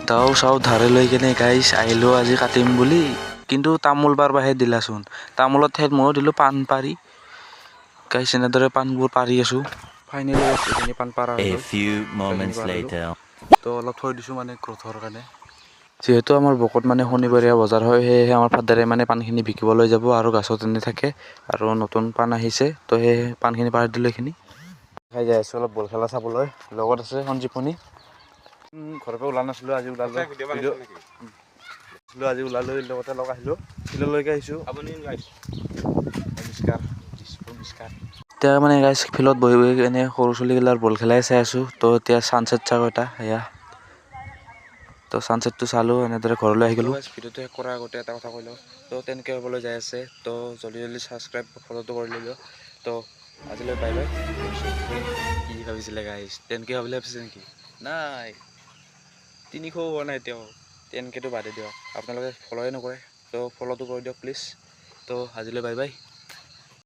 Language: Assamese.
দাও চাও ধাৰে লৈ কেনে গাইছ আহিলোঁ আজি কাটিম বুলি কিন্তু তামোল পাৰবাহে দিলাচোন তামোলৰ ঠাইত ময়ো দিলোঁ পাণ পাৰি গাইছ এনেদৰে পাণবোৰ পাৰি আছোঁ ফাইনেলি এইখিনি পাণ পাৰা হৈ গ'ল তো অলপ থৈ দিছোঁ মানে গ্ৰ'থৰ কাৰণে যিহেতু আমাৰ বকত মানে শনিবৰীয়া বজাৰ হয় সেয়েহে আমাৰ ফাদাৰে মানে পাণখিনি বিকিবলৈ যাব আৰু গাছত এনে থাকে আৰু নতুন পাণ আহিছে তো সেই পাণখিনি পাৰি দিলোঁ এইখিনি খাই যাই আছোঁ অলপ বল খেলা চাবলৈ লগত আছে সঞ্জীৱনী ঘৰৰ পৰা ওলা নাছিলোঁ আজি ওলালোঁ আজি ওলালোঁ লগতে লগ আহিলোঁ ফিল্ডলৈকে আহিছোঁ এতিয়া মানে গাইছ ফিল্ডত বহি বহি এনে সৰু ছোৱালীগিলাৰ বল খেলাই চাই আছোঁ তো এতিয়া ছানছেট চাওঁ এটা সেয়া তো ছানছেটটো চালোঁ এনেদৰে ঘৰলৈ আহি গ'লোঁ ভিডিঅ'টো শেষ কৰাৰ আগতে এটা কথা কৈ লওঁ তো তেনেকৈ হ'বলৈ যাই আছে তো জলদি জলদি ছাবস্ক্ৰাইব ফ'ল'টো কৰি ল'লোঁ তো আজিলৈ বাই বাই কি ভাবিছিলে গাইছ 10K হ'বলৈ ভাবিছে নেকি নাই 300 হোৱা নাই এতিয়াও 10Kটো বাদে দিয়ক আপোনালোকে ফ'ল'ৱে নকৰে তো ফ'ল'টো কৰি দিয়ক প্লিজ তো আজিলৈ বাই বাই